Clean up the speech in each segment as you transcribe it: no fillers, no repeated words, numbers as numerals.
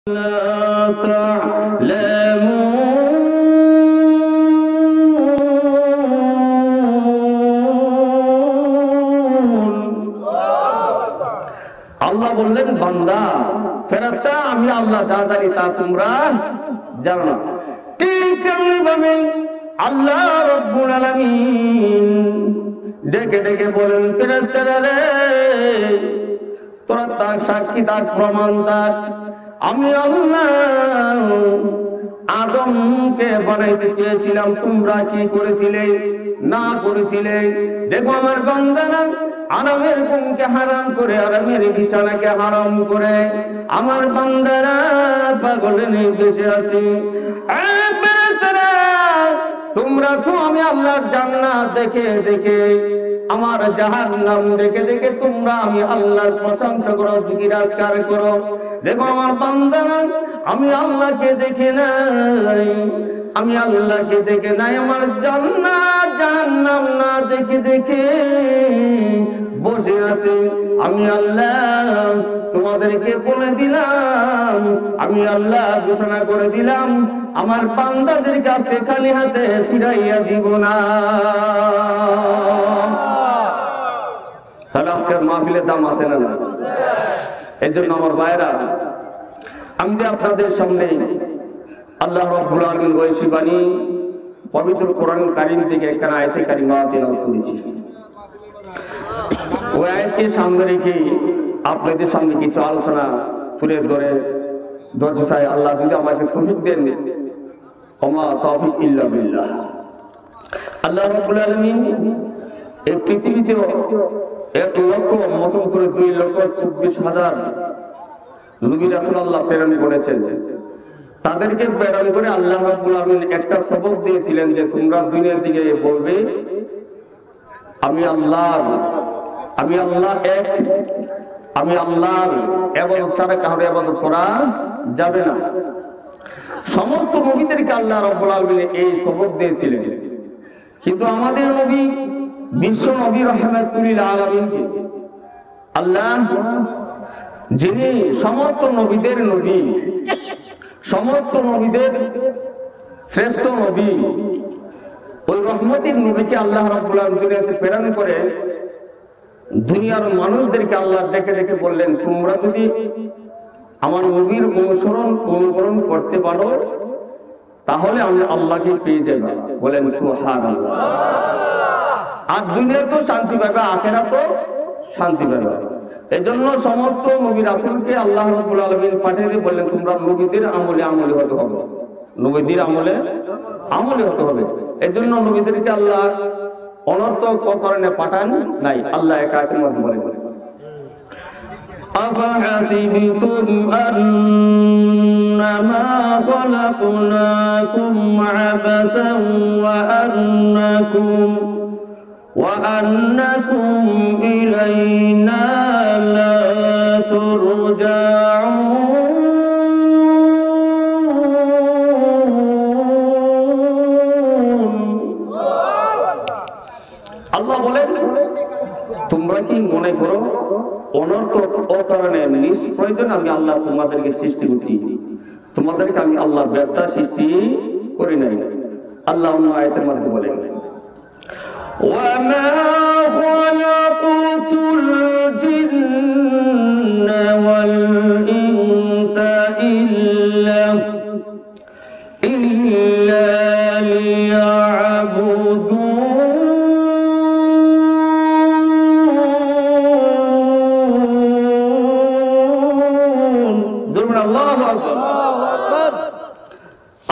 আল্লাহ বললেন, বান্দা ফেরেশতা, আমি আল্লাহ যা জানি তা তোমরা জানো না। ঠিক তেমনি ভাবে আল্লাহ রব্বুল আলামিন ডেকে ডেকে বলেন, ফেরেশতারা রে, তোরা তার সাক্ষী থাক, প্রমাণ থাক, আমি আল্লাহ আদমকে বানাইতে চেয়েছিলাম, তোমরা কি করেছিলে? না করেছিলে। দেখো আমার বান্দারা আরামের ঘুমকে হারাম করে, আরামের বিছানাকে হারাম করে আমার বান্দারা পাগলে নিয়ে বসে আছে। তোমরা তো আমি আল্লাহর জান্নাত দেখে দেখে, আমার জাহান্নাম দেখে দেখে তোমরা আমি আল্লাহর প্রশংসা করো, জিকির আজকার করো। দেখো আমার বান্দারা আমি আল্লাহকে দেখে নাই, আমি আল্লাহকে দেখে নাই, আমার জান্নাত জাহান্নাম না দেখে দেখে বসে আছে। আমি আল্লাহ তোমাদেরকে বলে দিলাম, আমি আল্লাহ ঘোষণা করে দিলাম, আমার বান্দাদের কাছে খালি হাতে ফিরাইয়া দিব না। তাহলে আজকের মাহফিলের দাম আছে না? এই জন্য আমার ভাইরা, আমি যে আপনাদের সামনে আল্লাহ রাব্বুল আলামিন ওয়াইশি বাণী পবিত্র কোরআন কারীম থেকে একখানা আয়াতে কারিমা তেলাওয়াত করেছি। ওই আয়াতকে সামনে রেখে আপনাদের সামনে কিছু আলোচনা তুলে ধরতে চাই। আল্লাহ যদি আমাকে তৌফিক দেন, ওমা তৌফিক ইল্লা বিল্লাহ। আল্লাহ রাব্বুল আলামিন এই পৃথিবীতে 1 লক্ষ মতো করে 2,24,000 নবী রাসূল আল্লাহ প্রেরণ করেছেন। তাদেরকে প্রেরণ করে আল্লাহ রাব্বুল আলামিন একটা সবক দিয়েছিলেন যে তোমরা দুনিয়ার দিকে বলবে আমি আল্লাহ এক, আমি আল্লাহর ইবাদত ছাড়া কারো ইবাদত করা যাবে না। সমস্ত নবীদেরকে আল্লাহ রাব্বুল আলামিন এই সবক দিয়েছিলেন। কিন্তু আমাদের নবী, বিশ্ব নবী রাহমাতুল আলামিনকে আল্লাহ, যিনি সমস্ত নবীদের নবী, সমস্ত নবীদের শ্রেষ্ঠ নবী, ওই রহমতের নবীকে আল্লাহ রাব্বুল আলামিন দুনিয়াতে প্রেরণ করে দুনিয়ার মানুষদেরকে আল্লাহ ডেকে ডেকে বললেন, তোমরা যদি আমার নবীর অনুকরণ করতে পারো তাহলে আমি আল্লাহকে পেয়ে যাব। বলেন সুবহানাল্লাহ। আর দুনিয়াতেও শান্তি পাবে, আখিরাতেও শান্তি পাবে। এই জন্য সমস্ত নবী রাসূলকে আল্লাহ রাব্বুল আলামিন পাঠিয়ে দিয়ে বললেন, তোমরা নবীদের আমলে আমলে হতে হবে, নবীদের আমলে আমলে হতে হবে। এই জন্য নবীদেরকে আল্লাহ অনর্থক কারণে পাঠান নাই। আল্লাহ একা একার মধ্যে বলেন, আফাহাসিবতুম আন্নামা খালাকনাকুম আবাসান ওয়া আন্নাকুম ইলাইনা লা তুরজাউন। আল্লাহ বলেন, তোমরা কি মনে করো অনর্থক অকারণে নিষ্প্রয়োজন আমি আল্লাহ তোমাদেরকে সৃষ্টি করছি? তোমাদেরকে আমি আল্লাহ ব্যর্থ সৃষ্টি করি নাই। আল্লাহ অন্য আয়াতের মধ্যে বলেন, ওয়ামা খালাকুতুল জিন্না ওয়াল ইনসা ইল্লা লিয়াবুদুন।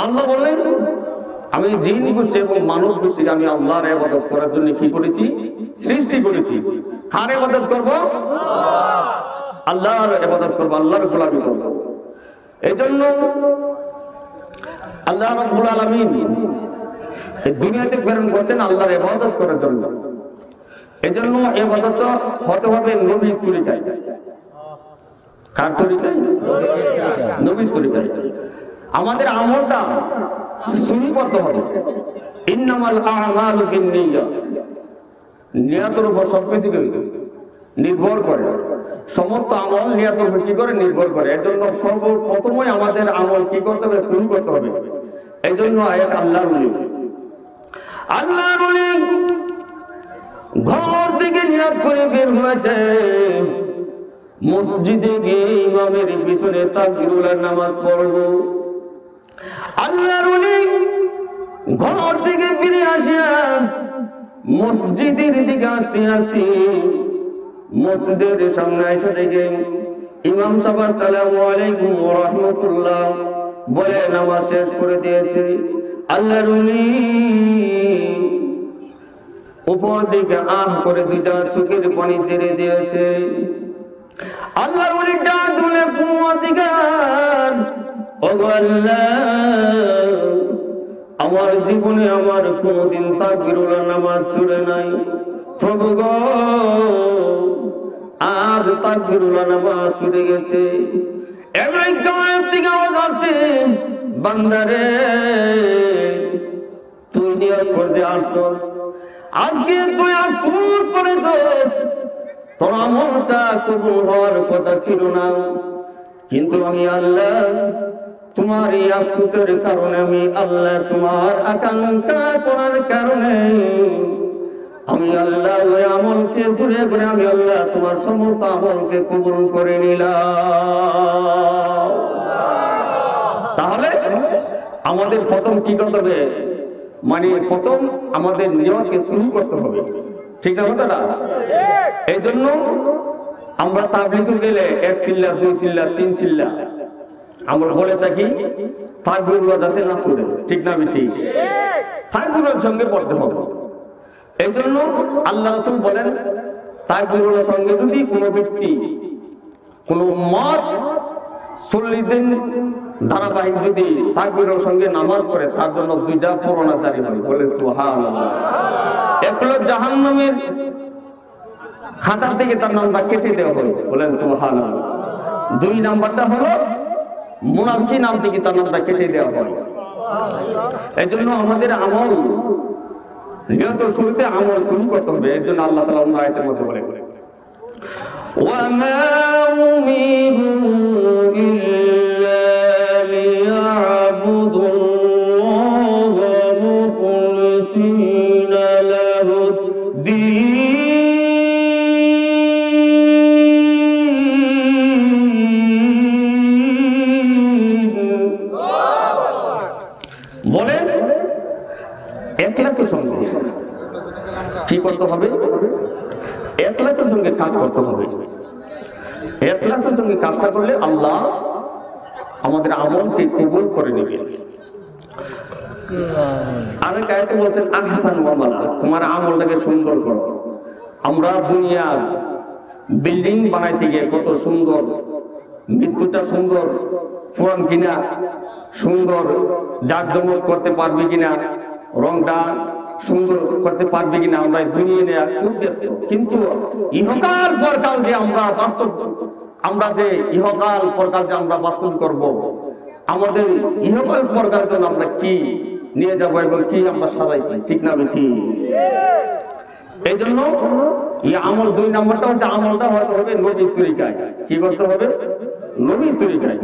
আল্লাহ বলেন, আমি জিন গোষ্ঠী এবং মানব গোষ্ঠীকে আমি আল্লাহর ইবাদত করার জন্য কি করেছি? সৃষ্টি করেছি। কার ইবাদত করব? আল্লাহর ইবাদত করব, আল্লাহর গোলামি করব। এই জন্য আল্লাহ রাব্বুল আলামিন এই দুনিয়াতে প্রেরণ করেছেন আল্লাহর ইবাদত করার জন্য। এই জন্য ইবাদতটা হতে হবে নবীর তরিকায়। কার তরিকায়? নবীর তরিকায়। আমাদের আমলটা সুন্নিবদ্ধ হবে। ইন্নামাল আ'মালু বিন্নিয়াত, নিয়তের উপর সবকিছু। নির্ভর করে, সমস্ত আমল নিয়তের উপর কি করে নির্ভর করে। এজন্য সর্বপ্রথমই আমাদের আমল কি করতে হবে, শুরু করতে হবে। এজন্য আয়াত আল্লাহর ওলি ঘর থেকে নিয়ত করে বের হয়েছে, মসজিদে গিয়ে ইমামের পিছনে তাকবীরুল্লাহ নামাজ পড়ব। আল্লাহর ওলি ঘর থেকে ফিরে আসিয়া মসজিদের দিকে আসতে আসতে মসজিদের সামনে এসে দেখে ইমাম সাহেব আসসালামু আলাইকুম ওয়া রাহমাতুল্লাহ বলে নামাজ শেষ করে দিয়েছে। আল্লাহর ওলি উপর দিকে আহ করে দুইটা চোখের পানি ছেড়ে দিয়েছে। আল্লাহর ওলি ডাক তুলে পূর্বাধিকার, ওগো আল্লাহ, আমার জীবনে আমার কোনদিন তাকবীরুল্লাহ নামাজ ছুড়ে নাই, প্রভু গো আজ তাকবীরুল্লাহ নামাজ ছুটে গেছে। এমন গায়েব থেকে আওয়াজ আসছে, বান্দারে তুই নিয়ত করতে আসছস, আজকে তুই আফসোস করেছস, তোর আমলটা কবুল হওয়ার কথা ছিল না, কিন্তু আমি আল্লাহ তোমার এই আফসোসের কারণে, আমি আল্লাহ তোমার আকাঙ্ক্ষা করার কারণে আমি আল্লাহ ওই আমলকে জুড়ে করে আমি আল্লাহ তোমার সমস্ত আমলকে কবুল করে নিলাম। তাহলে আমাদের প্রথম কি করতে হবে, মানে প্রথম আমাদের নিয়তকে শুরু করতে হবে, ঠিক না কথাটা? এই জন্য আমরা তাবলীগে গেলে 1 চিল্লা 2 চিল্লা 3 চিল্লা আমরা বলে থাকি তাকবীরুল্লাহ যাতে না শুনে, ঠিক না? আমি ঠিক তাকবীরুল্লাহর সঙ্গে পড়তে হবে। এই জন্য আল্লাহ রাসূল বলেন তাকবীরুল্লাহর সঙ্গে যদি কোনো ব্যক্তি কোনো মত 40 দিন ধারাবাহিক যদি তাকবীরুল্লাহর সঙ্গে নামাজ পড়ে তার জন্য 2টা পরোয়ানা জারি হয়, বলে সুবহানাল্লাহ। এক হলো জাহান্নামের খাতা থেকে তার নামটা কেটে দেওয়া হয়, বলেন সুবহানাল্লাহ। 2 নাম্বারটা হলো মুনাফিকি নাম থেকে তার নামটা কেটে দেওয়া হয়। এই জন্য আমাদের আমল নিয়ত শুরুতে আমল শুরু করতে হবে। এর জন্য আল্লাহ তাআলা অন্য আয়াতের মধ্যে বলে ওয়া মা উমিরু ইল্লা লিয়াবুদুল্লাহা মুখলিসিনা লাহুদ-দীন। বলেন ইখলাসের সঙ্গে কি করতে হবে, ইখলাসের সঙ্গে কাজ করতে হবে। ইখলাসের সঙ্গে কাজটা করলে আল্লাহ আমাদের আমলকে কবুল করে নেবেন। আরেক আয়াতে বলছেন আহসান ওয়া মালা, তোমার আমলটাকে সুন্দর করো। আমরা দুনিয়ার বিল্ডিং বানাইতে গিয়ে কত সুন্দর, মিস্ত্রিটা সুন্দর ফোরান কিনা, সুন্দর জাকজমক করতে পারবে কিনা, রংটা সুন্দর করতে পারবে কিনা, আমরা দুনিয়া নিয়ে খুব ব্যস্ত। কিন্তু ইহকাল পরকাল যে আমরা বাস্তব, আমরা যে ইহকাল পরকাল যে আমরা বাস্তব করব, আমাদের ইহকাল পরকালের জন্য আমরা কি নিয়ে যাবো এবং কি আমরা সাজাইছি, ঠিক না? ঠিক। এই জন্য এই আমল 2 নাম্বারটা হচ্ছে আমলটা হতে হবে নবীর তরিকায়। কি করতে হবে? নবীর তরিকায়।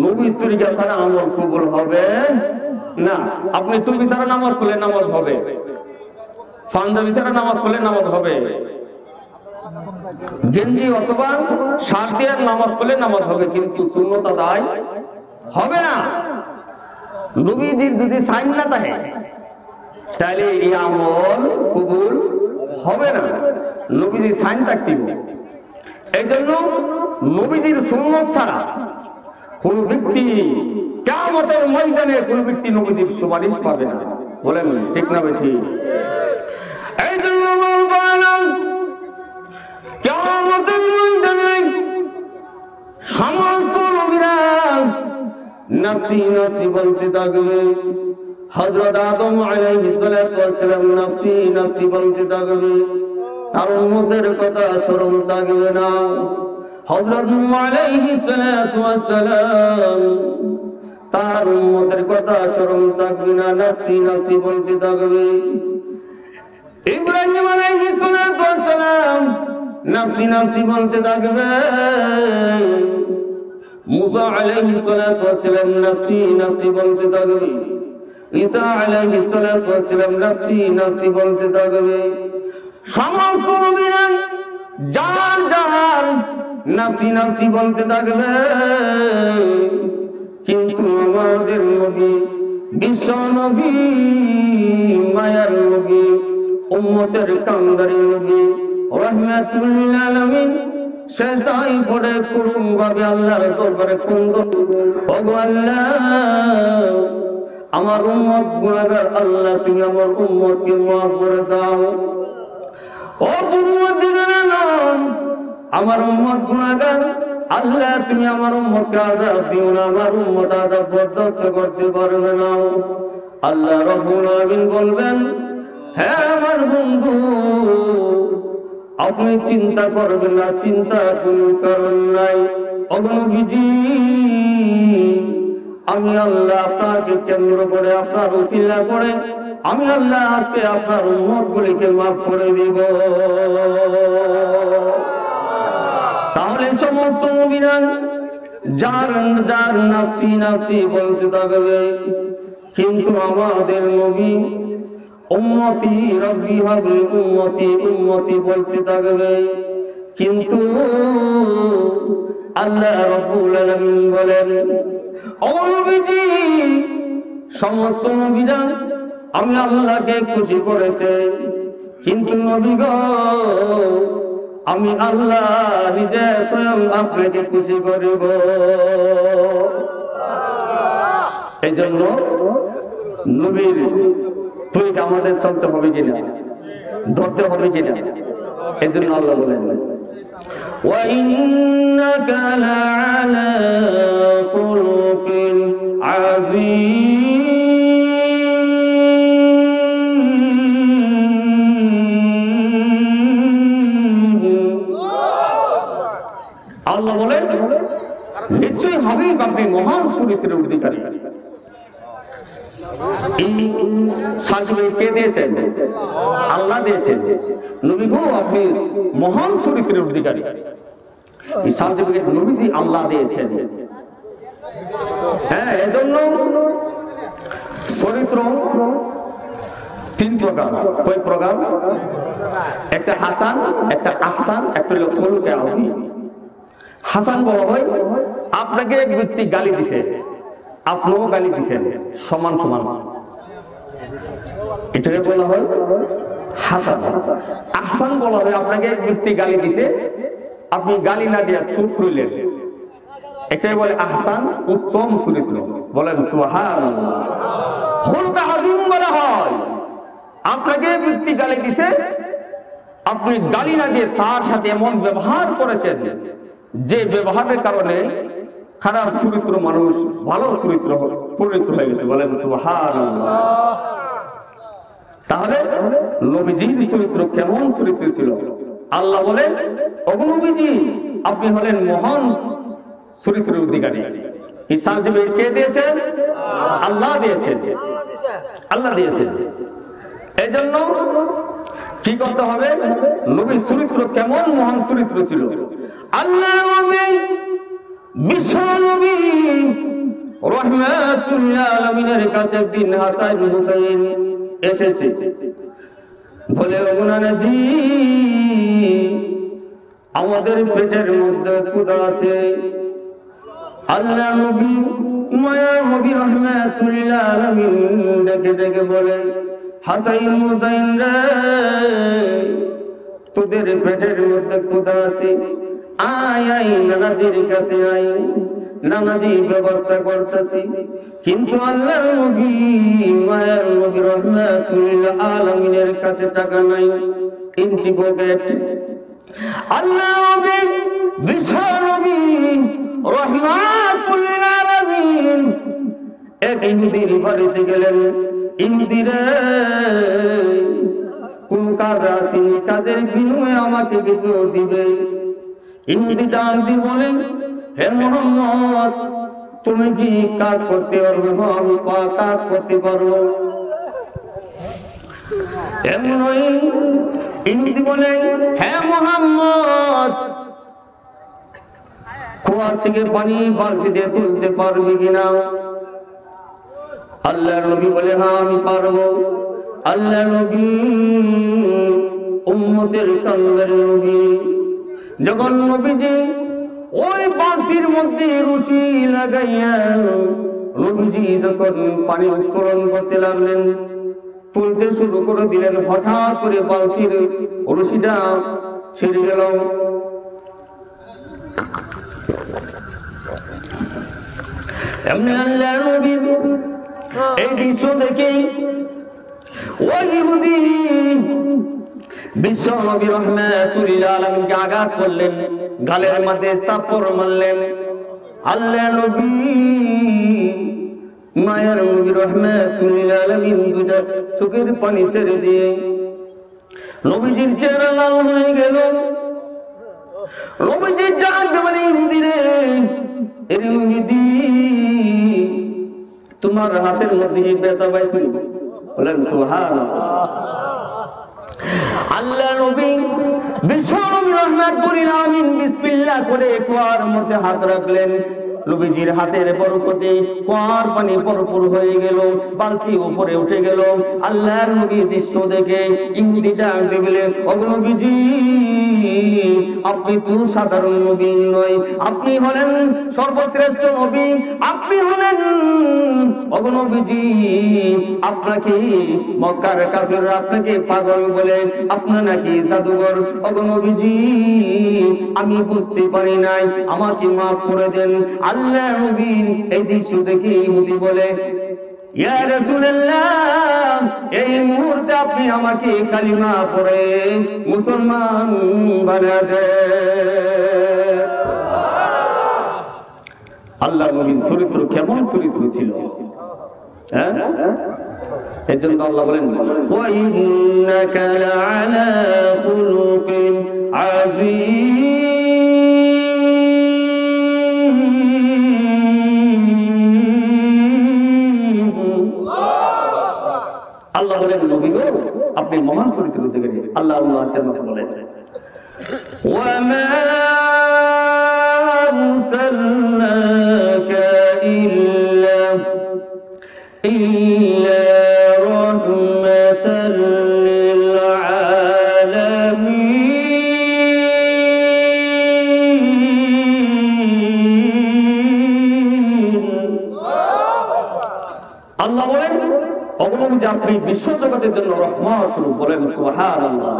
নবীর তরিকা ছাড়া আমল কবুল হবে না। আপনি টুপি ছাড়া নামাজ পড়লে নামাজ হবে, পাঞ্জাবি ছাড়া নামাজ পড়লে নামাজ হবে, গেঞ্জি অথবা শার্ট দিয়ে নামাজ পড়লে নামাজ হবে, কিন্তু সুন্নত আদায় হবে না। নবীজির যদি সাইন না থাকে তাহলে এই আমল কবুল হবে না। নবীজির সাইন থাকতে হবে। এই জন্য নবীজির সুন্নত ছাড়া কোন ব্যক্তি কিয়ামতের ময়দানে কোন ব্যক্তি নবীজির সুপারিশ পাবে না, বলেন ঠিক না? ঠিক। এই জন্য বললাম কিয়ামতের ময়দানে সমস্ত নবীরা নফসি নফসি বলতে থাকবে। হযরত আদম আলাইহিস সালাতু ওয়াস সালাম নফসি নফসি বলতে থাকবে, তার উম্মতের কথা স্মরণ থাকবে না। হযরত নূহ আলাইহিস সালাতু ওয়াস সালাম তার উম্মতের কথা স্মরণ থাকবে না, নফসি নফসি বলতে থাকবে। ইব্রাহিম আলাইহিস সালাতু ওয়াস সালাম নাফসি নাফসি বলতে থাকবে। মুসা আলাইহিস সালাতু ওয়াস সালাম নাফসি নাফসি বলতে থাকবে। ঈসা আলাইহিস সালাতু ওয়াস সালাম নাফসি নাফসি বলতে থাকবে। সমস্ত নবীরা যার যার নাফসি নাফসি বলতে থাকবে। কিন্তু আমাদের নবী, বিশ্ব নবী, মায়ার নবী, উম্মতের কান্দারি নবী, রাহমাতুল আলামিন সেজদায় পড়ে করুণ ভাবে আল্লাহর দরবারে কুন্দন, ওগো আল্লাহ আমার উম্মত গুনাহগার, আল্লাহ তুমি আমার উম্মতকে মাফ করে দাও। ও উম্মতগণ, আমার উম্মত গুনাহগার, আল্লাহ তুমি আমার উম্মতকে আযাব দিও না, আমার উম্মত আযাব বরদাস্ত করতে পারবে না। আল্লাহ রাব্বুল আলামিন বলবেন, হে আমার বন্ধু, আপনি চিন্তা করবেন না, চিন্তা কোনো কারণ নাই। অগ্নবীজি, আমি আল্লাহ আপনাকে কেন্দ্র করে, আপনার ওসিলা করে আমি আল্লাহ আজকে আপনার উম্মতগুলিকে মাফ করে দিব। তাহলে সমস্ত মুমিনা যার যার নাফসি নাফসি বলতে থাকবে, কিন্তু আমাদের নবী উম্মতি রব্বি হাবলি উম্মতি উম্মতি বলতে থাকবে। কিন্তু আল্লাহ রাব্বুল আলামিন বলেন, ও নবীজি, সমস্ত নবীরা আমি আল্লাহকে খুশি করেছে, কিন্তু নবী গো, আমি আল্লাহ নিজে স্বয়ং আপনাকে খুশি করব। এই জন্য নবীর তুই আমাদের চলতে হবে কিনা, ধরতে হবে কিনা, এই জন্য আল্লাহ বলেন, وَإِنَّكَ لَعَلَى خُلُقٍ عَظِيمٍ। আল্লাহ বলেন, নিশ্চয়ই হবেই আপনি মহান চরিত্রের অধিকারী। কে দিয়েছেন? আল্লাহ দিয়েছেন। নবী গো, আপনি মহান চরিত্রের অধিকারী। এই সার্টিফিকেট নবীজি আল্লাহ দিয়েছেন। হ্যাঁ, এজন্য চরিত্র তিন প্রকার। কয় প্রকার? একটা হাসান, একটা আহসান, একটা হলো খুলুকে আযীম। হাসান বলা হয় আপনাকে এক ব্যক্তি গালি দিছে, আপনিও গালি দিছেন, সমান সমান, এটাকে বলা হয় হাসান। আহসান বলা হয় আপনাকে এক ব্যক্তি গালি দিছে, আপনি গালি না দিয়া চুপ রইলেন, এটাই বলে আহসান, উত্তম চরিত্র। বলেন সুবহানাল্লাহ। খুলুকে আযীম বলা হয় আপনাকে এক ব্যক্তি গালি দিছে, আপনি গালি না দিয়ে তার সাথে এমন ব্যবহার করেছেন যে ব্যবহারের কারণে খারাপ চরিত্র মানুষ ভালো চরিত্র পরিণত হয়ে গেছে। বলেন সুবহানাল্লাহ। তাহলে নবীজির চরিত্র কেমন চরিত্র ছিল? আল্লাহ বলেন, ওগো নবীজি, আপনি হলেন মহান চরিত্রের অধিকারী। এই সার্টিফিকেট কে দিয়েছেন? আল্লাহ দিয়েছেন। আল্লাহ দিয়েছেন। এই জন্য কি করতে হবে? নবীর চরিত্র কেমন মহান চরিত্র ছিল। আল্লাহ নবী, বিশ্ব নবী রাহমাতুল আলামিনের কাছে একদিন হাসান হুসাইন এসেছে, বলে, ওগো নানাজি, আমাদের পেটের মধ্যে ক্ষুধা আছে। আল্লাহ নবী, মায়ার নবী রাহমাতুল আলামিন ডেকে ডেকে বলে, হাসাইন হুসাইন রে, তোদের পেটের মধ্যে ক্ষুধা আছে, আয় আয় নানাজির কাছে আয়, নানাজি ব্যবস্থা করতেছি। কিন্তু আল্লাহ নবী, মায়ার নবী রাহমাতুল আলামিনের কাছে টাকা নাই, এমটি পকেট। আল্লাহ নবী, বিশ্ব নবী রাহমাতুল আলামিন এক ইহুদির বাড়িতে গেলেন। ইহুদিরে, কোন কাজ আসেনি, কাজের বিনিময়ে আমাকে কিছু দিবে। ইহুদি ডাক দিয়ে বলে, হে মুহাম্মদ, তুমি কি কাজ করতে পারবে? আমি কাজ করতে পারবো। এমনই ইহুদি বলে, হ্যাঁ মুহাম্মদ, কুয়া থেকে পানি বালতি দিয়ে তুলতে পারবি কিনা? আল্লাহর নবী বলে, হ্যাঁ আমি পারবো। আল্লাহর নবী উম্মতের কান্দার নবী। যখন নবীজি ওই বালতির মধ্যে রশি লাগাইয়া নবীজি যখন পানি উত্তোলন করতে লাগলেন, তুলতে শুরু করে দিলেন, হঠাৎ করে বালতির রশিটা ছিঁড়ে গেল। এমনি আল্লাহর নবী এই দৃশ্য দেখে ওই ইহুদি বিশ্ব নবী রাহমাতুল আলামিনকে আঘাত করলেন, গালের মধ্যে থাপ্পড় মারলেন। আল্লাহর নবী মায়ের নবী রাহমাতুল আলামিন দুইটা চোখের পানি ছেড়ে দিয়ে নবীজির চেহারা লাল হয়ে গেল। নবীজির ডাক বলে, ইহুদি রে, এর ইহুদি, তোমার হাতের মধ্যে যে ব্যথা পাইছি? বলেন সুবহানাল্লাহ। আল্লাহ নবী বিশ্ব নবী রাহমাতুল আলামিন বিসমিল্লাহ করে কুয়ার মধ্যে হাত রাখলেন। নবীজির হাতের বরকতে কুয়ার পানি ভরপুর হয়ে গেল, বালতি উপরে উঠে গেল। আল্লাহর নবী দৃশ্য দেখে ইহুদি ডাক দিলে, ওগো নবীজি, আপনি তো সাধারণ নবী নয়, আপনি হলেন সর্বশ্রেষ্ঠ নবী, আপনি হলেন, ওগো নবীজি, আপনাকে মক্কার কাফিররা আপনাকে পাগল বলে, আপনি নাকি জাদুঘর। ওগো নবীজি, আমি বুঝতে পারি নাই, আমাকে মাফ করে দেন। আল্লাহ নবী এই দৃশ্য দেখে ইহুদি বলে, ইয়া রাসূলুল্লাহ, এই মুহূর্তে আপনি আমাকে কালিমা পড়ে মুসলমান বানিয়ে দেন। আল্লাহ নবীর চরিত্র কেমন চরিত্র ছিল, হ্যাঁ? এর জন্য আল্লাহ বলেন, ওয়া ইন্নাকা লাআলা খুলুকিন আযীম। আল্লাহ বলেন, নবী গো, আপনি মহান চরিত্র থেকে। আল্লাহ আল্লাহর মধ্যে বলেন, ওয়া মা আরসালনাকা ইল্লা রাহমাতাল লিল আলামিন। আল্লাহ বলেন, নবীজি আপনি বিশ্ব জগতের জন্য রহমত স্বরূপ। বলেন সুবহানাল্লাহ।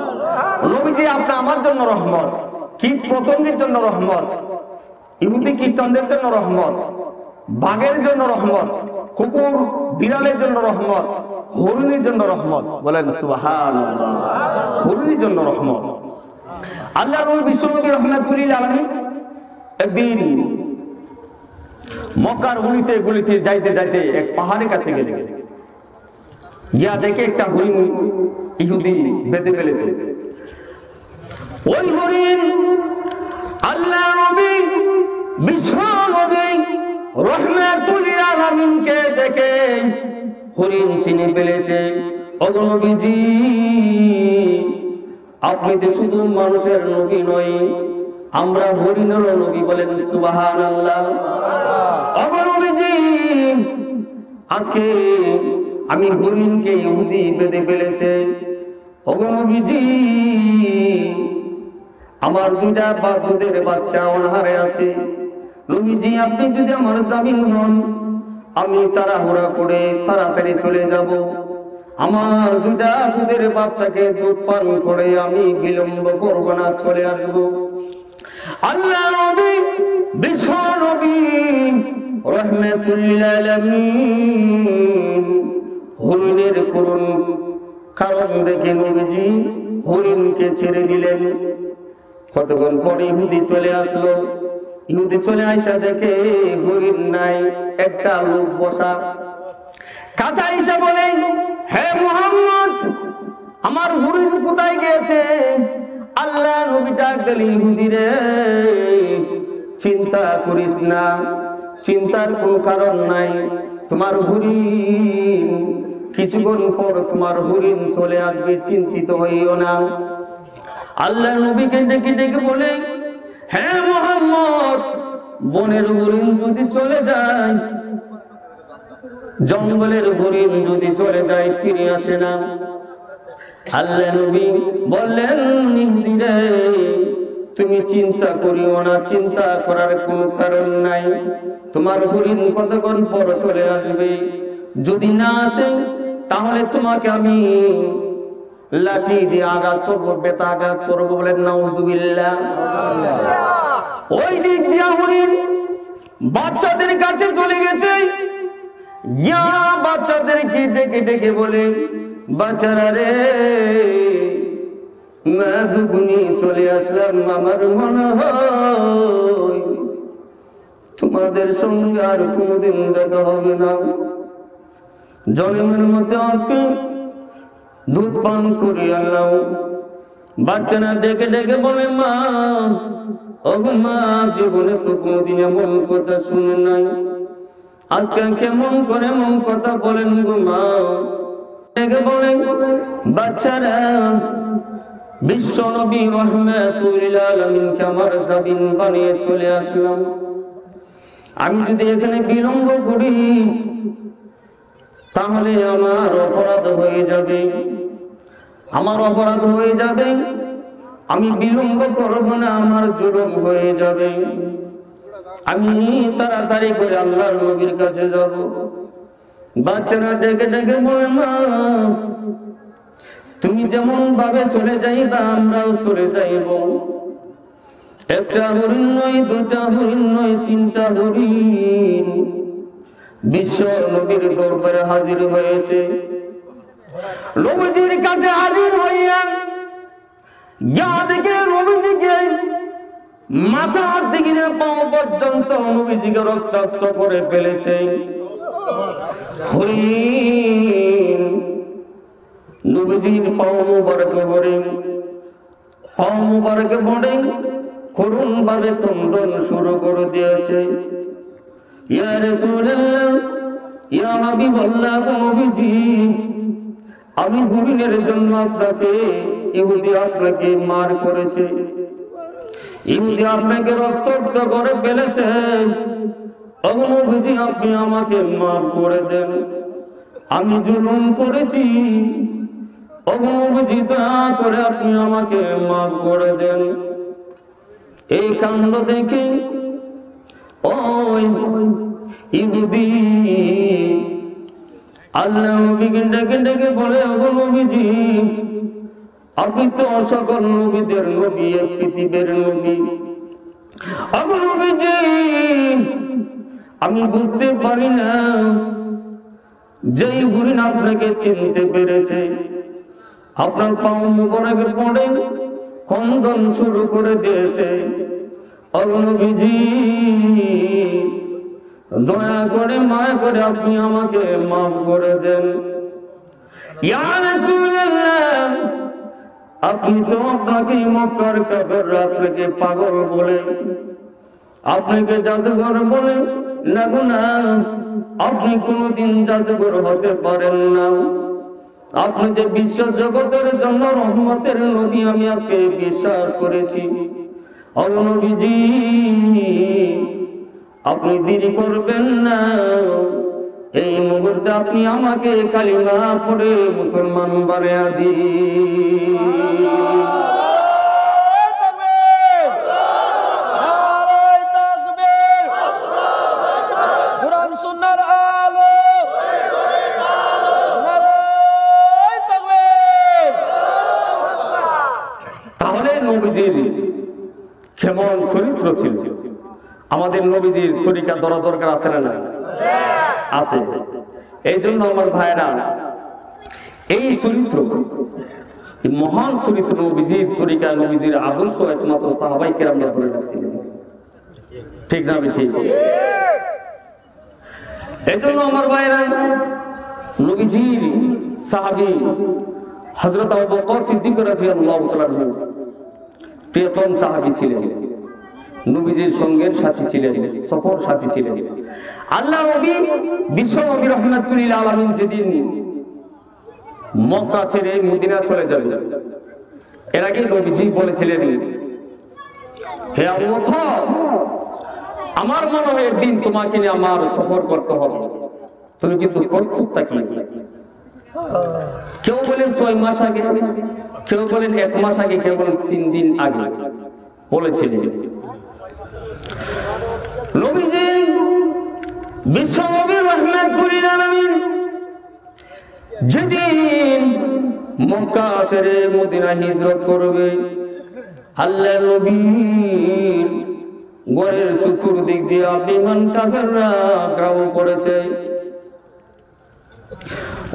নবীজি আপনি আমার জন্য রহমত, কীট পতঙ্গের জন্য রহমত, ইহুদি খ্রিস্টানদের জন্য রহমত, বাঘের জন্য রহমত, কুকুর বিড়ালের জন্য রহমত, হরিণের জন্য রহমত। বলেন সুবহানাল্লাহ। হরিণের জন্য রহমত। আল্লাহ নবী বিশ্ব নবী রাহমাতুল আলামিন একদিন মক্কার গলিতে গলিতে যাইতে যাইতে এক পাহাড়ের কাছে গেলেন। গিয়া দেখে একটা হরিণ ইহুদি বেঁধে ফেলেছে। ওই হরিণ আল্লাহ নবী বিশ্ব নবী রাহমাতুল আলামিনকে দেখে হরিণ চিনে ফেলেছে। ওগো নবীজি, আপনি তো শুধু মানুষের নবী নয়, আমরা হরিণের নবী। বলেন সুবহানাল্লাহ। ওগো নবীজি, আজকে আমি হরিণকে ইহুদি বেঁধে ফেলেছে। ওগো নবীজি, আমার দুইটা দুধের বাচ্চা অনাহারে আছে। নবীজি, আপনি যদি আমার জামিন হন, আমি তাড়াহুড়া করে তাড়াতাড়ি চলে যাব। আমার দুইটা দুধের বাচ্চাকে দুধ পান করে আমি বিলম্ব করব না, চলে আসব। আল্লাহ নবী বিশ্ব নবী রাহমাতুল আলামিন হরিণের করুণ কারণ দেখে নবীজি হরিণকে ছেড়ে দিলেন। কতক্ষণ পরে ইহুদি চলে আসলো। ইহুদি চলে আইসা দেখে হরিণ নাই, একটা লোক বসা। কাঁচা আইসা বলে, হে মুহাম্মদ, আমার হরিণ কোথায় গিয়েছে? আল্লাহ নবী ডাক দিলেন, ইহুদি রে, চিন্তা করিস না, চিন্তার কোন কারণ নাই। তোমার হরিণ কিছুক্ষণ পর তোমার হরিণ চলে আসবে, চিন্তিত হইও না। আল্লাহ নবীকে ডেকে ডেকে বলে, হ্যাঁ মুহাম্মদ, বনের হরিণ যদি চলে যায়, জঙ্গলের হরিণ যদি চলে যায়, ফিরে আসে না। আল্লাহ নবী বললেন, নির্দিরে তুমি চিন্তা করিও না, চিন্তা করার কোনো কারণ নাই। তোমার হরিণ কতক্ষণ পর চলে আসবে, যদি না আসে তাহলে তোমাকে আমি লাঠি দিয়ে আঘাত করবো, বেতা আঘাত করবো। বলেন নাউজুবিল্লাহ। ওই দিক দিয়া হরিণ বাচ্চাদের কাছে চলে গেছে, গিয়া বাচ্চাদেরকে ডেকে ডেকে বলে, বাচ্চারা রে, মা দুগুনি চলে আসলাম, আমার মনে হয় তোমাদের সঙ্গে আর কোনদিন দেখা হবে না। জন্মের মধ্যে আজকে দুধ পান করি আল্লাহ। বাচ্চারা ডেকে ডেকে বলে, মা, ও মা, জীবনে তো কোনদিন এমন কথা শুনে নাই, আজকে কেমন করে এমন কথা বলেন গো মা। ডেকে বলে, বাচ্চারা, বিশ্ব নবী রাহমাতুল লিল আলামিনকে আমার জামিন বানিয়ে চলে আসলাম। আমি যদি এখানে বিলম্ব করি তাহলে আমার অপরাধ হয়ে যাবে, আমার অপরাধ হয়ে যাবে। আমি বিলম্ব করব না, আমার জুলুম হয়ে যাবে। আমি তাড়াতাড়ি করে আল্লাহর নবীর কাছে যাব। বাচ্চারা ডেকে ডেকে বলে, মা, তুমি যেমন ভাবে চলে যাইবা আমরাও চলে যাইব। একটা হরিণ নয়, দুটা হরিণ নয়, তিনটা হরিণ বিশ্ব নবীর দরবারে হাজির হয়েছে। নবীজির কাছে হাজির হইয়া গিয়া দেখে নবীজিকে মাথা থেকে পাও পর্যন্ত নবীজিকে রক্তাক্ত করে ফেলেছে। হরিণ নবীজির পাও মুবারকে ভরে, পাও মুবারকে ভরে করুণ ভাবে ক্রন্দন শুরু করে দিয়েছে। ইয়া রাসূলুল্লাহ, ইয়া হাবিবাল্লাহ, নবীজি, আমি হরিণের জন্য আপনাকে, ইহুদি আপনাকে মার করেছে, ইহুদি আপনাকে রক্তাক্ত করে ফেলেছে। ও নবীজি, আপনি আমাকে মাফ করে দেন, আমি জুলুম করেছি। ও নবীজি, দয়া করে আপনি আমাকে মাফ করে দেন। এই কাণ্ড দেখে ওই ইহুদি আল্লাহ নবীকে ডেকে ডেকে বলে, ও নবীজি, আপনি তো সকল নবীদের নবী, পৃথিবীর নবী। ও নবীজি, আমি বুঝতে পারি না যেই হরিণ আপনাকে চিনতে পেরেছে, আপনার পাও মুবারকে পড়ে ক্রন্দন শুরু করে দিয়েছে। ও নবীজি, দয়া করে মায়া করে আপনি আমাকে মাফ করে দেন। ইয়া রাসূলুল্লাহ, আপনি তো আপনাকে মক্কার কাফেররা আপনাকে পাগল বলে, আপনাকে জাদুঘর বলে। না গো না, আপনি কোনদিন জাদুঘর হতে পারেন না। আপনি যে বিশ্ব জগতের জন্য রহমতের নবী, আমি আজকে বিশ্বাস করেছি। ও নবীজি, আপনি দেরি করবেন না, এই মুহূর্তে আপনি আমাকে কালিমা পড়ে মুসলমান বানিয়ে দিন। তাহলে নবীজির কেমন চরিত্র ছিল? আমাদের নবীজির তরিকা ধরা দরকার আছে না? আছে। এই জন্য আমার ভাইরা, এই চরিত্র, মহান চরিত্র নবীজির তরিকা, নবীজির আদর্শ একমাত্র সাহাবায়ে কেরামরা ধরে রাখছিলেন। ঠিক না? ঠিক। এই জন্য আমার ভাইরা, নবীজির সাহাবী হযরত আবু বকর সিদ্দিক রাদিয়াল্লাহু তাআলা প্রিয়তম সাহাবী ছিলেন, নবীজির সঙ্গের সাথী ছিলেন, সফর সাথী ছিলেন। আল্লাহ নবী বিশ্ব নবী রাহমাতুল লিল আলামিন যেদিন মক্কা ছেড়ে মদিনা চলে যাবেন, এর আগে নবীজি বলেছিলেন, হে আবু বকর, আমার মনে হয় একদিন তোমাকে নিয়ে আমার সফর করতে হবে, তুমি কিন্তু প্রস্তুত থাকলে। কেউ বলেন 6 মাস আগে, কেউ বলেন 1 মাস আগে, কেউ বলেন 3 দিন আগে বলেছিলেন। নবীজি বিশ্বনবী রাহমাতুল লিল আলামিন যেদিন মক্কা ছেড়ে মদিনা হিজরত করবে, আল্লাহর নবীর ঘরের চতুর্দিক দিয়ে বেঈমান কাফেররা ঘেরাও করেছে,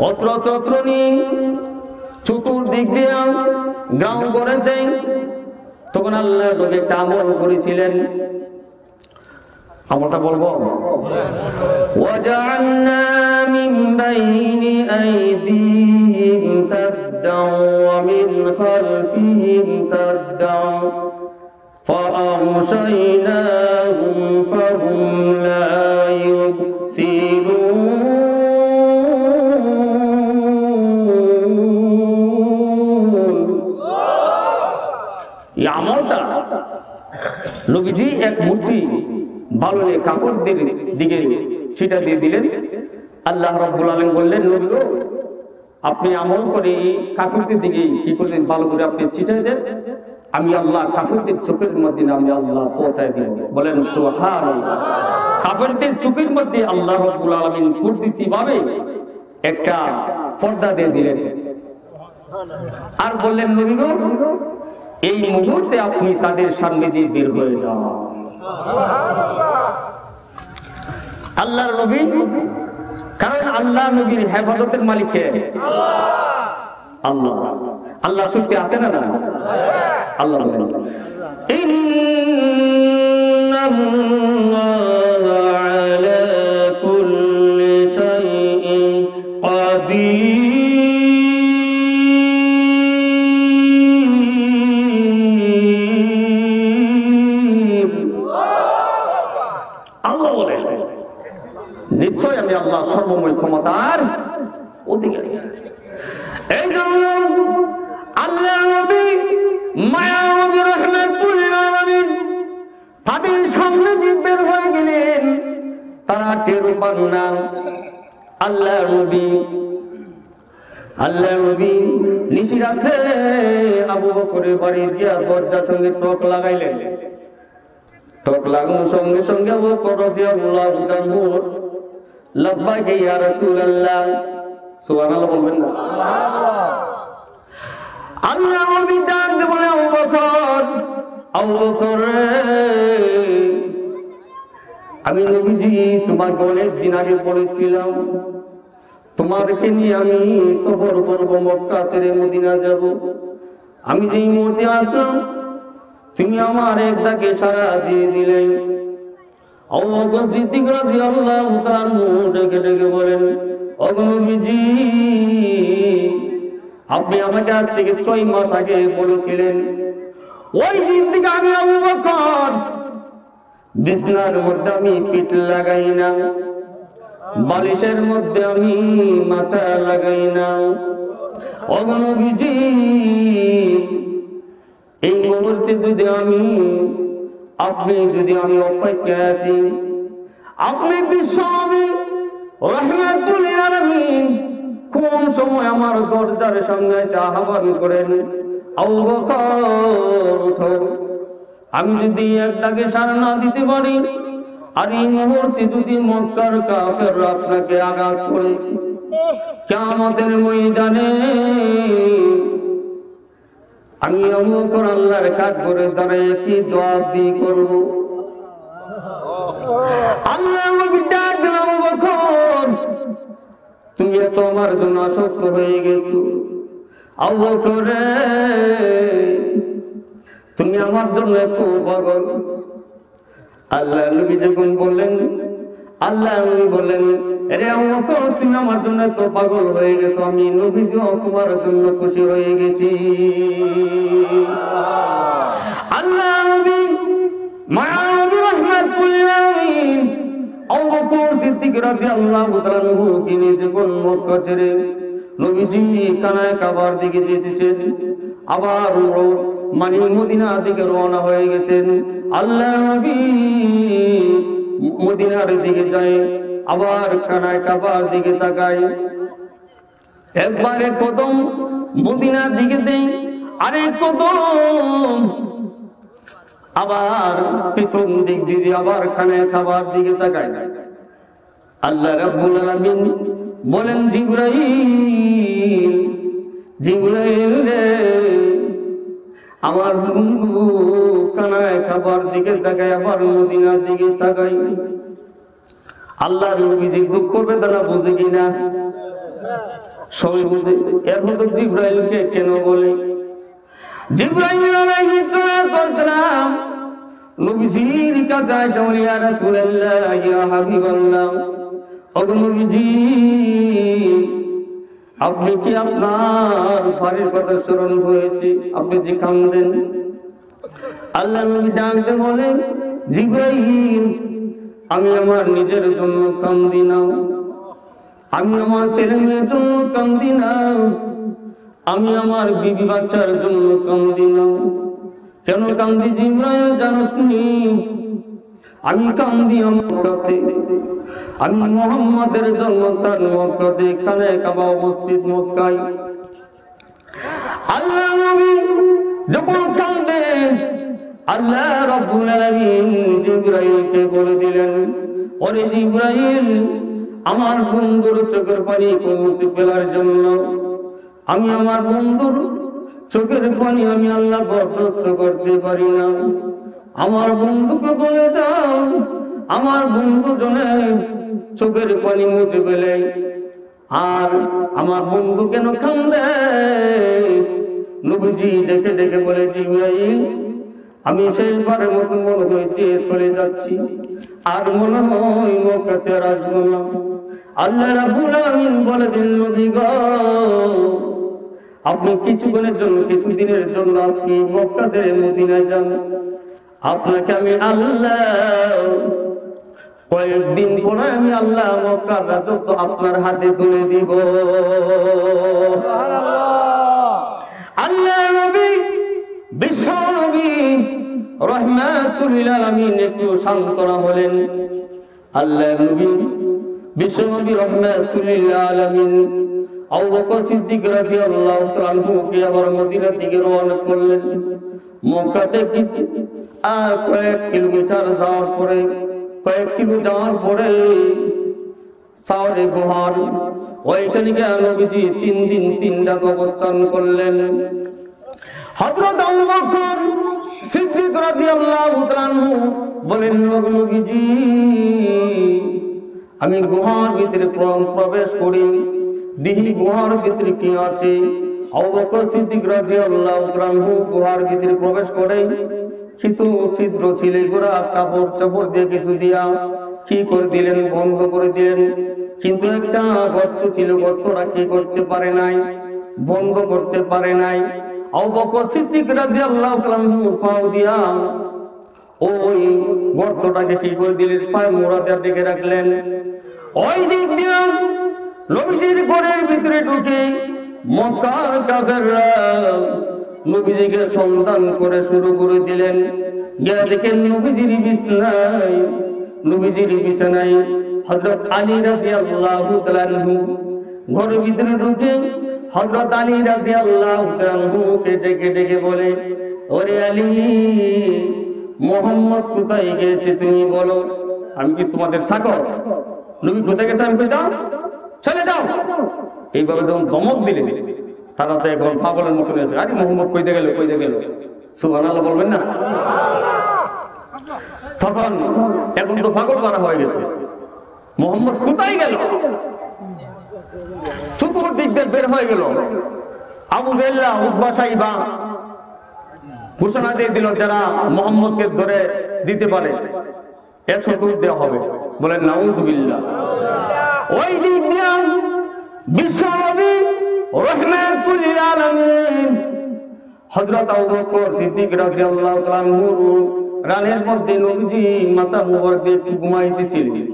অস্ত্র শস্ত্র নিয়ে চতুর্দিক দিয়ে ঘেরাও করেছে। তখন আল্লাহর নবী একটা আমল করেছিলেন, আমলটা বলবো, ওয়াজআলনা মিন বাইনি আইদিহিম সাদ্দাও ওয়া মিন খালফিহিম সাদ্দাও ফাআগশায়নাহুম ফাহুম লা ইউবসিরুন। এই আমলটা নবীজি এক মুঠি ভালো কাফেরদের দিকে ছিটা দিয়ে দিলেন। আল্লাহ রাব্বুল আলামিন বললেন, নবী গো, আপনি আমল করে কাফেরদের দিকে কি করলেন, ভালো করে আপনি ছিটাই দেন, আমি আল্লাহ কাফেরদের চোখের মধ্যে আমি আল্লাহ পৌঁছায় দিব। বলেন সুবহানাল্লাহ। কাফেরদের চোখের মধ্যে আল্লাহ রাব্বুল আলামিন কুদরতিভাবে একটা পর্দা দিয়ে দিলেন। আর বললেন, নবী গো, এই মুহূর্তে আপনি তাদের সামনে দিয়ে বের হয়ে যান। আল্লাহর নবী, কারণ আল্লাহ নবীর হেফাজতের মালিক কে? আল্লাহ। আল্লাহ সত্যি আছে না? আল্লাহ বলেন, ইন্নাল্লাহা আলা কুল্লি শাইইন কাদির। নিশ্চয় আমি আল্লাহ সর্বময় ক্ষমতার অধিকারী। এই জন্য আল্লাহ নবী মায়ানবী রাহমাতুল লিল আলামিন তাদের সামনে দিয়ে বের হয়ে গেলেন, তারা টের পান না। আল্লাহ নবী নিশি রাতে আবু বকরের বাড়ি দিয়া দরজার সঙ্গে টক লাগাইলেন। টক লাগানোর সঙ্গে সঙ্গে আবু বকর রাদিয়াল্লাহু তাআলা লাব্বাইক ইয়া রাসূলুল্লাহ, সুবহানাল্লাহ বলবেন না? আল্লাহ নবী ডাক দিয়ে বলে, আবু বকর আমি নবীজি তোমাকে অনেক দিন আগে বলেছিলাম তোমাকে নিয়ে আমি সফর করবো, মক্কা ছেড়ে মদিনা যাব। আমি যেই মুহূর্তে আসলাম তুমি আমার এক ডাকে সাড়া দিয়ে দিলেন। আবু বকর সিদ্দিক রাদিয়াল্লাহু তাআলা ডেকে ডেকে বলেন, ও নবীজি, আপনি আমাকে আজ থেকে 6 মাস আগে বলেছিলেন, ওই দিন থেকে আমি আবু বকর বিছনার মধ্যে আমি পিঠ লাগাই না, বালিশের মধ্যে আমি মাথা লাগাই না। ও নবীজি, এই মুহূর্তে যদি আমি অপেক্ষায় আছি, আপনি বিশ্বনবী রাহমাতুল লিল আলামিন কোন সময় আমার দরজার সামনে এসে আহ্বান করেন, আবু বকর ওঠো। আমি যদি এক ডাকে সাড়া না দিতে পারি, আর এই মুহূর্তে যদি মক্কার কাফেররা আপনাকে আঘাত করে, কিয়ামতের ময়দানে আমি আবু বকর আল্লাহর কাঠ করে দাঁড়িয়ে কি জবাব দিয়ে করব? আল্লাহ নবী ডাক দিলেন, আবু বকর তুমি তো আমার জন্য আসক্ত হয়ে গেছো। আবু বকর তুমি আমার জন্য এত পাগল। আল্লাহ নবী যখন বললেন, আল্লাহ নবী বললেন, রে আবু বকর তুমি আমার জন্য এত পাগল হয়ে গেছো, আমি নবীজিও তোমার জন্য খুশি হয়ে গেছি। আল্লাহ নবী মায়ানবী রাহমাতুল লিল আলামিন আবু বকর সিদ্দিক রাদিয়াল্লাহু তাআলা কে নিয়ে যখন মক্কা ছেড়ে নবীজি কানায় কাবার দিকে যেতেছে, আবার মানে মদিনা দিকে রওনা হয়ে গেছেন। আল্লাহ নবী মদিনার দিকে যায়, আবার খানায় কাবার দিকে তাকায়, একবারে কদম মদিনার দিকে দেই, আরে কদম আবার পিছন দিক দিয়ে আবার খানায় কাবার দিকে তাকায়। আল্লাহ রাব্বুল আলামিন বলেন, জিবরাইল, জিবরাইল রে, আমার বন্ধু কানায় খাবার দিকে তাকায়, আবার মদিনার দিকে তাকায়। আল্লাহ নবীজি দুঃখ বেদনা বুঝে কিনা? সবাই বুঝে। এর মধ্যে জিবরাইলকে কেন বলে? জিবরাইল আলাইহিস সালাতু ওয়াস সালাম নবীজির কাছে এসে বলে, ইয়া রাসূলুল্লাহ, ইয়া হাবিবাল্লাহ, ওগো নবীজি, আপনি কি আপনার বাড়ির কথা স্মরণ হয়েছে? আপনি যে কাঁদেন। আল্লাহ নবী ডাকতে বলেন, জিবরাইল, আমি আমার নিজের জন্য কাঁদি না, আমি আমার ছেলে মেয়ের জন্য কাঁদি না, আমি আমার বিবি বাচ্চার জন্য কাঁদি না। কেন কাঁদি জিবরাইল জানোস নি? আমি কান্দি মক্কাতে, আমি মুহাম্মাদের জন্মস্থান মক্কাতে, এখানে কাবা অবস্থিত মক্কায়। আল্লাহ নবী যখন কাঁদেন, আল্লাহ রাব্বুল আলামিন জিবরাইলকে বলে দিলেন, ওরে জিবরাইল, আমার বন্ধুর চোখের পানি মুছে ফেলার জন্য আমি আমার বন্ধুর চোখের পানি আমি আল্লাহ বরদাস্ত করতে পারি না। আমার বন্ধুকে বলে দাও, আমার বন্ধু জনে চোখের পানি মুছে ফেলে। আর আমার বন্ধু কেন কাঁদে? নবীজি ডেকে ডেকে বলে, জিবরাইল, আমি শেষবারের মতো মনে হয়েছে চলে যাচ্ছি, আর মনে হয় মক্কাতে আর আসবো না। আল্লাহ রাব্বুল আলামিন বলে দিন, নবী গো, আপনি কিছুক্ষণের জন্য, কিছুদিনের জন্য আপনি মক্কা ছেড়ে মদিনায় যান, আপনাকে আমি আল্লাহ কয়েকদিন পরে আমি আল্লাহ মক্কার রাজত্ব আপনার হাতে তুলে দিব। আল্লাহ নবী, বিশ্ব নবী রাহমাতুল লিল আলামিন একটু সান্ত্বনা হলেন। আল্লাহ নবী, বিশ্ব নবী রাহমাতুল লিল আলামিন আবু বকর সিদ্দিক রাদিয়াল্লাহু তাআলা আনহুকে আবার মদিনা থেকে রওনা করলেন। মক্কাতে কয়েক কিলোমিটার যাওয়ার পরে, কয়েক কিলো যাওয়ার পরে সাওরে গুহার ওইখানে গিয়ে নবীজি 3 দিন 3 রাত অবস্থান করলেন। হযরত আবু বকর সিদ্দিক রাদিয়াল্লাহু তাআলা আনহু বলেন, নবীজি, আমি গুহার ভিতরে প্রবেশ করি, দেখি গুহার ভিতরে কি আছে। আবু বকর সিদ্দিক রাদিয়াল্লাহু তাআলা আনহু গুহার ভিতরে প্রবেশ করে, কিছু ছিদ্র ছিল, গোড়া কাপড় চাপড় দিয়ে কিছু দিয়া কি করে দিলেন, বন্ধ করে দিলেন। কিন্তু একটা গর্ত ছিল, গর্তটা কি করতে পারে নাই, বন্ধ করতে পারে নাই। আবু বকর সিদ্দিক রাদিয়াল্লাহু তাআলা আনহু পাও দিয়া ওই গর্তটাকে কি করে দিলেন, পায়ে মোড়া দিয়ে ডেকে রাখলেন। ওই দিক দিয়া নবীজির ঘরের ভিতরে ঢুকে মক্কার কাফেররা নবীজিকে সন্ধান করে শুরু করে দিলেন। গিয়ে দেখেন নবীজির বিছানায়, নবীজির বিছানায় হযরত আলী রাদিয়াল্লাহু তাআলা আনহু ঘরের ভিতরে ঢুকে হযরত আলী রাদিয়াল্লাহু তাআলা আনহুকে ডেকে ডেকে বলে, ওরে আলী, মুহাম্মদ কোথায় গেছে তুমি বলো, আমি কি তোমাদের চাকর? নবী কোথায় গেছে আমি যাও, চলে যাও। এইভাবে যখন ধমক দিলে তারা তো এখন পাগলের মতন আছে, আজ মুহাম্মদ কইতে গেল, কইতে গেল, সুবহানাল্লাহ বলবেন না? তখন এখন তো পাগল করা হয়ে গেছে, মুহাম্মদ কোথায় গেল? চতুর্দিক দিয়ে বের হয়ে গেল। আবু জাহল, উতবা, সাইবা ঘোষণা দিয়ে দিল, যারা মুহাম্মদকে ধরে দিতে পারে 100 দুধ দেওয়া হবে। বলেন নাউজুবিল্লাহ। ওই দিক দিয়ে বিশ্ব নবী রাহমাতুল লিল আলামিন হযরত আবু বকর সিদ্দিক রাদিয়াল্লাহু তাআলা আনহু রানের মধ্যে নবীজি মাথা মুবারক দিয়ে ঘুমাইতেছিলেন।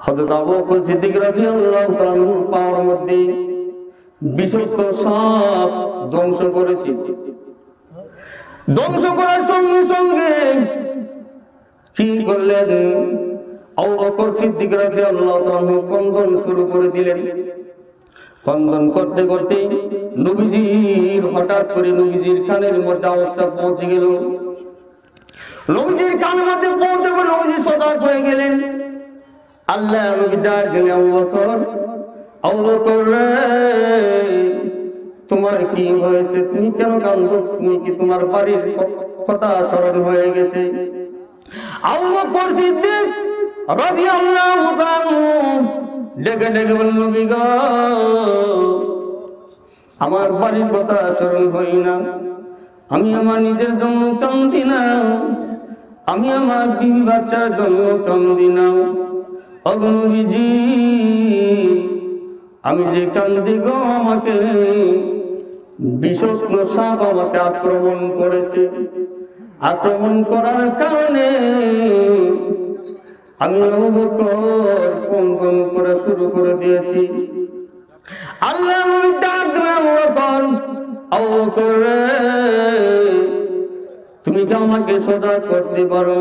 হযরত আবু বকর সিদ্দিক রাদিয়াল্লাহু তাআলা আনহু পাওয়ার মধ্যে বিষাক্ত সাপ ধ্বংস করেছি। ধ্বংস করার সঙ্গে সঙ্গে কি করলেন? আবু বকর সিদ্দিক রাদিয়াল্লাহু তাআলা ক্রন্দন শুরু করে দিলেন। ক্রন্দন করতে করতে নবীজির হঠাৎ করে নবীজির কানের মধ্যে আওয়াজটা পৌঁছে গেল। নবীজির কানের মধ্যে পৌঁছে গেল, নবীজি সজাগ হয়ে গেলেন। আল্লাহ নবী ডাক দিলেন, আবু বকর, আবু বকর রে, তোমার কি হয়েছে? তুমি কেন কাঁদছো? তুমি কি তোমার বাড়ির কথা স্মরণ হয়ে গেছে? আবু বকর সিদ্দিক রাদিয়াল্লাহু তাআলা ডেকে ডেকে বললেন, নবী গো, আমার বাড়ির কথা স্মরণ হয় না। আমি আমার নিজের জন্য কাঁদি না, আমি আমার বিবি বাচ্চার জন্য কাঁদি না। ও নবীজি, আমি যে কান্দি গো, আমাকে বিষাক্ত সাপ আমাকে আক্রমণ করেছে। আক্রমণ করার কারণে আমি আবু বকর ক্রন্দন করা শুরু করে দিয়েছি। আল্লাহ নবী ডাক দিলেন, আবু বকর, আবু বকর রে, তুমি কি আমাকে সজাগ করতে পারো?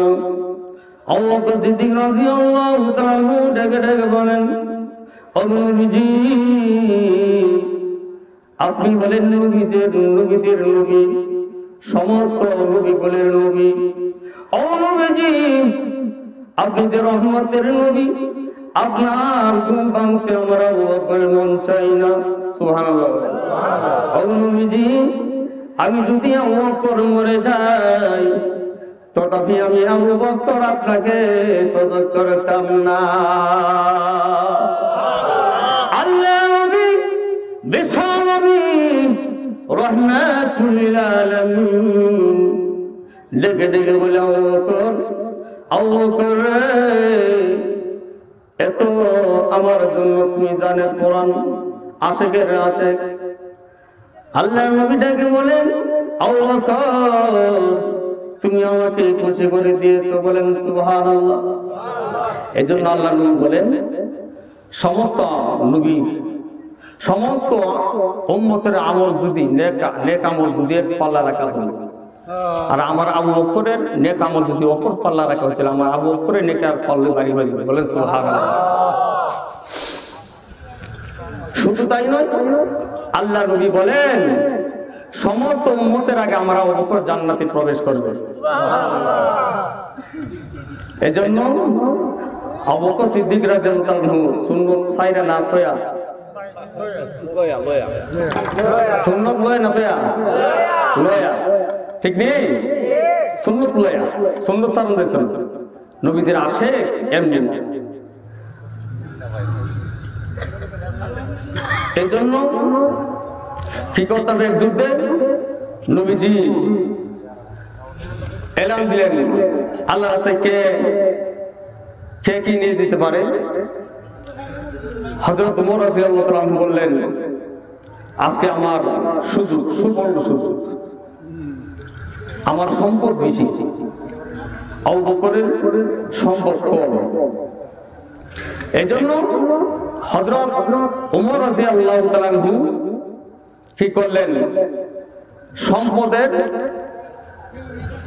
আবু বকর সিদ্দিক রাদিয়াল্লাহু তাআলা ডেকে ডেকে বলেন, ও নবীজি, আপনি হলেন নবীদের নবী, সমস্ত নবীকুলের নবী। ও নবীজি, আপনি যে রহমতের নবী, আপনার গুণ গাইতে আমার আবু বকরের মন চাই না। সুবহানাল্লাহ। ও নবীজি, আমি যদি আবু বকর মরে যাই, তথাপি আমি আবু বকর আপনাকে সজাগ করতাম না। আল্লাহ নবী বিশ্ব নবী রহমাতুল লিল আলামিন ডেকে ডেকে বলে, আবু বকর, আবু বকর রে, এত আমার জন্য তুমি জানেন কোরআন আশিকের আশিক। আল্লাহ নবী ডেকে বলেন, আবু বকর, তুমি আমাকে খুশি করে দিয়েছো। বলেন সুবহানাল্লাহ। এজন্য আল্লাহ নবী বলেন, সমস্ত নবী, সমস্ত উম্মতের আমল যদি নেক আমল যদি এক পাল্লা রাখা হয়, আর আমার আবু বকরের নেক আমল যদি অপর পাল্লা রাখা হইতো, আমার আবু বকরের নেকার পাল্লা ভারী হয়ে যাবে। বলেন সুবহানাল্লাহ। শুধু তাই নয়, আল্লাহ নবী বলেন, সমস্ত উম্মতের আগে আমরা আবু বকর জান্নাতে প্রবেশ করবে। এজন্য আবু বকর সিদ্দিক রাদিয়াল্লাহু তাআলা সুন্নাত সাইরা না কয়া, সুন্নাত লয়া না কয়া, লয়া, ঠিক নেই? সুন্নাত লয়া, সুন্নাত চালন দিত না। নবীদের আশিক এমনি। এজন্য কি করতে হবে? যুদ্ধে নবীজি এলান দিলেন, আল্লাহ রাস্তায় কে কি নিয়ে দিতে পারে? হযরত ওমর রাদিয়াল্লাহু তাআলা বললেন, আজকে আমার সুবর্ণ সুযোগ, আমার সম্পদ বেশি, আবু বকরের সম্পদ কম। এই জন্য হযরত ওমর রাদিয়াল্লাহু তাআলা কি করলেন? সম্পদের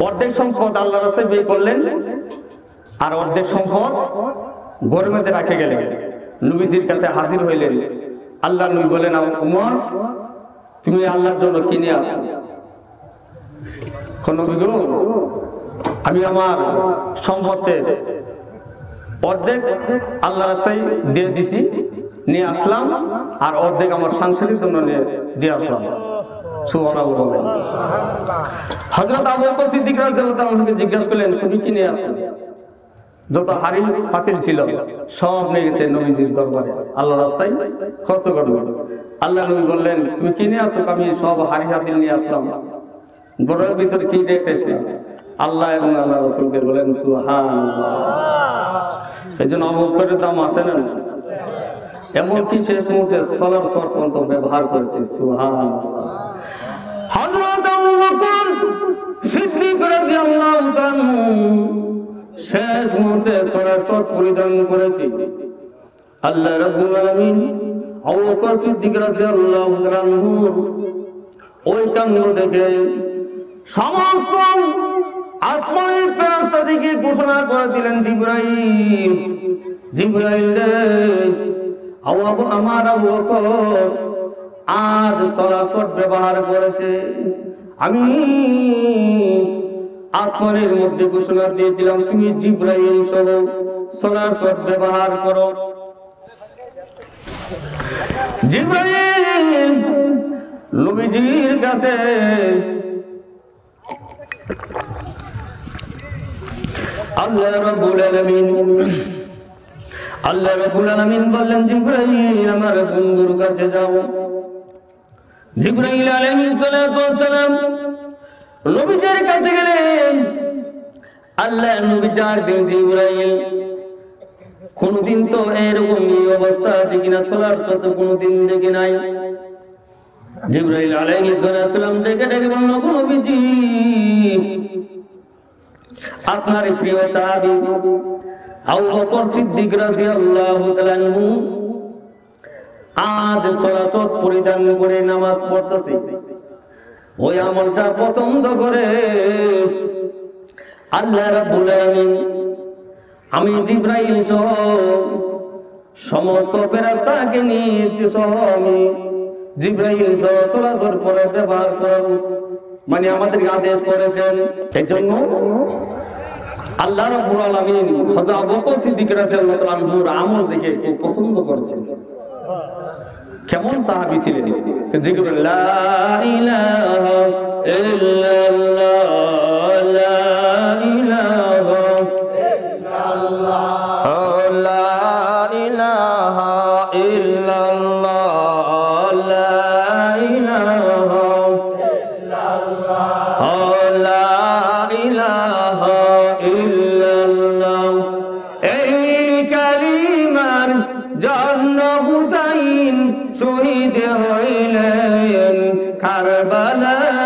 অর্ধেক সম্পদ আল্লাহর রাস্তায় ব্যয় করলেন, আর অর্ধেক সম্পদ ঘরের মধ্যে রেখে গেলেন। নবীজির কাছে হাজির হইলেন। আল্লাহ নবী বলেন, ওমর, তুমি আল্লাহর জন্য কিনে আসো। নবী গো, আমি আমার সম্পদের অর্ধেক আল্লাহ রাস্তায় দিয়ে দিছি, নিয়ে আসলাম, আর অর্ধেক আমার সংসারের জন্য দিয়ে আসলাম। সুবহানাল্লাহ। হযরত আবু বকর সিদ্দিক রাদিয়াল্লাহু তাআলা জিজ্ঞাসা করলেন, তুমি কি নিয়ে আসছো? যত হাড়ি পাতিল ছিল সব নিয়ে গেছে নবীজির দরবারে, আল্লাহ রাস্তায় খরচ করবে। আল্লাহ নবী বললেন, তুমি কি নিয়ে আসছো? আমি সব হাড়ি পাতিল নিয়ে আসলাম। ঘরের ভিতরে কি রেখেছে? আল্লাহ এবং আল্লাহ রাসূলকে বলেন সুবহানাল্লাহ। এইজন্য আবু বকরের দাম আছে না? এমনকি শেষ মুহূর্তে সলার স্বর পর্যন্ত ব্যবহার করেছে। সুবহানাল্লাহ। হযরত আবু বকর সিদ্দিক রাদিয়াল্লাহু তাআলা শেষ মুহূর্তে সলার স্বর পরিধান করেছে। আল্লাহ রাব্বুল আলামিন আবু বকর সিদ্দিক রাদিয়াল্লাহু তাআলা আনহু ওই কাণ্ড দেখে সমস্ত আসমানের ফেরেশতা দিকে ঘোষণা করে দিলেন, জিবরাইল, জিবরাইল রে, আমার আবু বকর আজ চলাচট ব্যবহার করেছে, আমি আসমানের মধ্যে ঘোষণা দিয়ে দিলাম তুমি জিবরাইল সহ চলাচট ব্যবহার করো। জিবরাইল নবীজির কাছে আল্লাহ রাব্বুল আলামিন বললেন, জিবরাইল আমার বন্ধুর কাছে যাও। জিবরাইল আলাইহিস সালাতু ওয়াস সালাম নবীজির কাছে গেলেন। আল্লাহ নবী ডাক দিলেন, জিবরাইল কোনদিন তো এরকম অবস্থা দেখি না, চলার সত্য কোনদিন দেখি নাই। জিবরাইল আলাইহিস সালাম ডেকে ডেকে বলল, নবীজি আপনার প্রিয় সাহাবী আবু বকর সিদ্দিক রাদিয়াল্লাহু তাআলা আনহু আজ সালাত পরিধান করে নামাজ পড়তেছে, ওই আমলটা পছন্দ করে আল্লাহ রাব্বুল আলামিন আমি জিবরাইল সহ সমস্ত ফেরেশতাকে নিয়ে সহ আমি জিবরাইল সহ চলাচল করে ব্যবহার করব, মানে আমাদের আদেশ করেছেন। এজন্য আল্লাহ রাব্বুল আলামিন হযরত আবু বকর সিদ্দিক রাদিয়াল্লাহু তাআলা আনহুর আমল দেখে খুব পছন্দ করেছেন। কেমন সাহাবী ছিলেন, জিকির লা ইলাহা ইল্লাল্লাহ, লা ইলাহা ইল্লাল্লাহ, লা ইলাহা ইল্লাল্লাহ, লা ইলাহা ইল্লাল্লাহ, লা ইলাহা ইল্লাল্লাহ। এই কালিমার জন্য হুসাইন শহীদ হইলেন কারবালায়,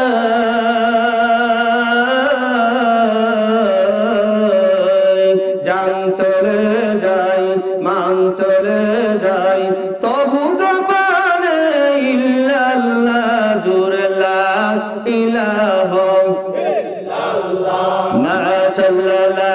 জান চলে যায় মান চলে যায় তবু জবানে ইল্লাল্লাহ জুড়ে লা ইলাহা ইল্লাল্লাহ, মাশাআল্লাহ